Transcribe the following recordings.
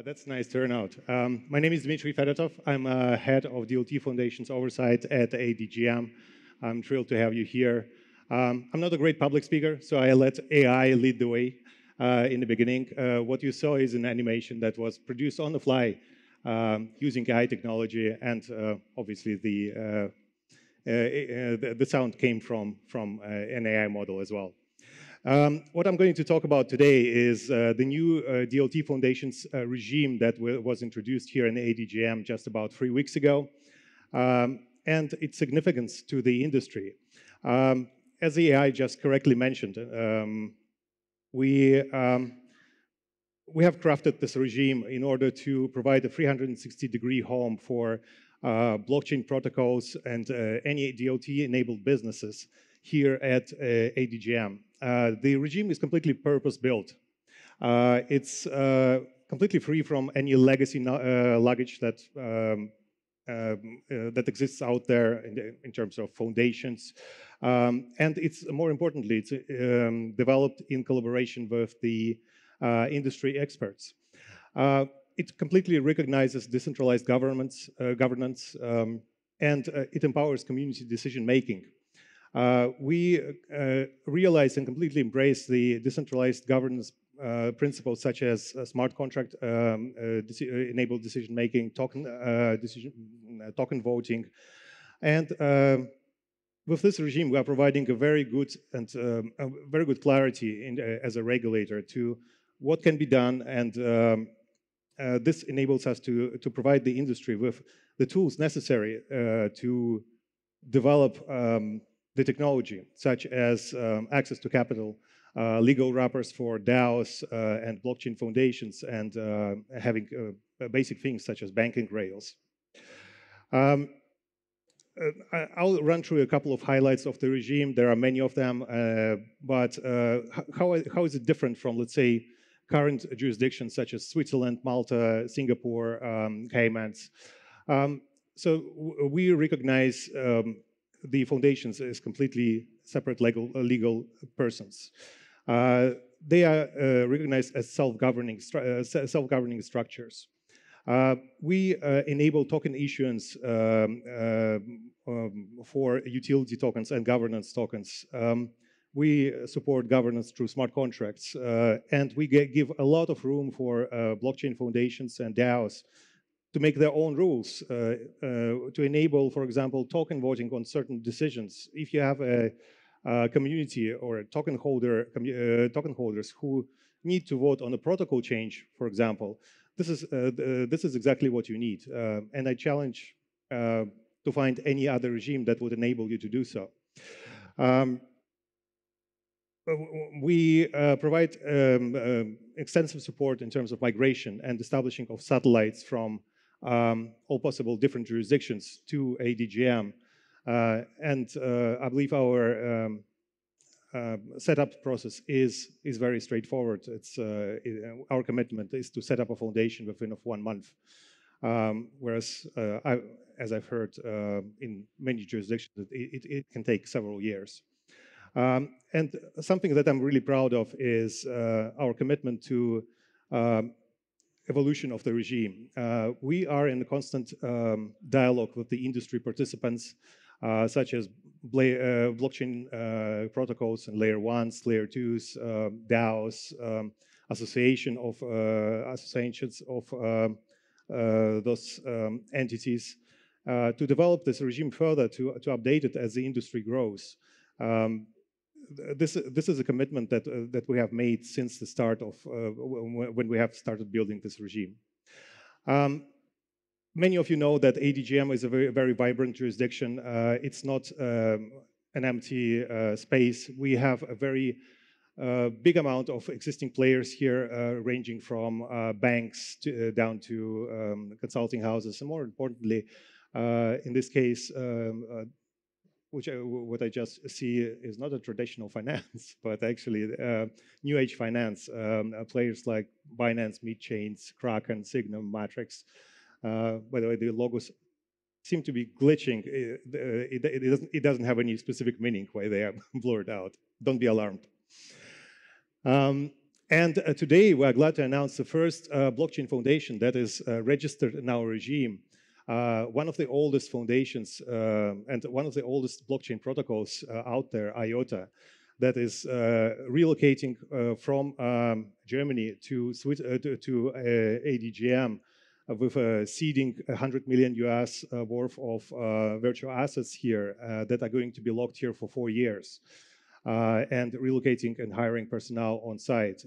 That's a nice turnout. My name is Dmitry Fedotov. I'm head of DLT Foundations Oversight at ADGM. I'm thrilled to have you here. I'm not a great public speaker, so I let AI lead the way in the beginning. What you saw is an animation that was produced on the fly using AI technology, and obviously the sound came from an AI model as well. What I'm going to talk about today is the new DLT Foundations regime that was introduced here in ADGM just about 3 weeks ago, and its significance to the industry. As the AI just correctly mentioned, we have crafted this regime in order to provide a 360-degree home for blockchain protocols and any DLT-enabled businesses here at ADGM. The regime is completely purpose-built. It's completely free from any legacy luggage that exists out there in terms of foundations. And it's, more importantly, it's developed in collaboration with the industry experts. It completely recognizes decentralized governance, and it empowers community decision-making. We realize and completely embrace the decentralized governance principles such as smart contract enabled decision-making, token voting, and with this regime, we are providing a very good clarity as a regulator to what can be done, and this enables us to provide the industry with the tools necessary to develop the technology, such as access to capital, legal wrappers for DAOs and blockchain foundations, and having basic things such as banking rails. I'll run through a couple of highlights of the regime. There are many of them, but how is it different from, let's say, current jurisdictions such as Switzerland, Malta, Singapore, Caymans? So we recognize the foundations as completely separate legal persons. They are recognized as self-governing structures. We enable token issuance for utility tokens and governance tokens. We support governance through smart contracts, and we give a lot of room for blockchain foundations and DAOs to make their own rules, to enable, for example, token voting on certain decisions. If you have a community or a token holders who need to vote on a protocol change, for example, this is exactly what you need. And I challenge to find any other regime that would enable you to do so. We provide extensive support in terms of migration and establishing of satellites from all possible different jurisdictions to ADGM. And I believe our setup process is very straightforward. Our commitment is to set up a foundation within 1 month, whereas as I've heard in many jurisdictions, it can take several years. And something that I'm really proud of is our commitment to evolution of the regime. We are in a constant dialogue with the industry participants, such as blockchain protocols and layer 1s, layer 2s, DAOs, associations of those entities, to develop this regime further, to update it as the industry grows. This is a commitment that we have made since the start of when we have started building this regime. Many of you know that ADGM is a very vibrant jurisdiction. It's not an empty space. We have a very big amount of existing players here, ranging from banks down to consulting houses, and more importantly, in this case, what I just see is not a traditional finance, but actually new age finance. Players like Binance, Meetchains, Kraken, Signum, Matrix. By the way, the logos seem to be glitching. It doesn't have any specific meaning why they are blurred out. Don't be alarmed. And today, we're glad to announce the first blockchain foundation that is registered in our regime. One of the oldest foundations and one of the oldest blockchain protocols out there, IOTA, that is relocating from Germany to ADGM with seeding 100 million US worth of virtual assets here that are going to be locked here for 4 years. And relocating and hiring personnel on site.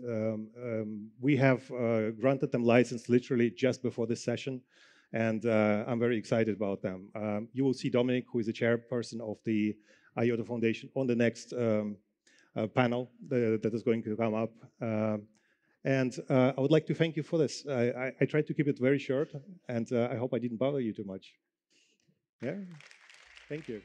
We have granted them license literally just before this session, and I'm very excited about them. You will see Dominic, who is the chairperson of the IOTA Foundation, on the next panel that is going to come up. And I would like to thank you for this. I tried to keep it very short, and I hope I didn't bother you too much. Yeah, thank you.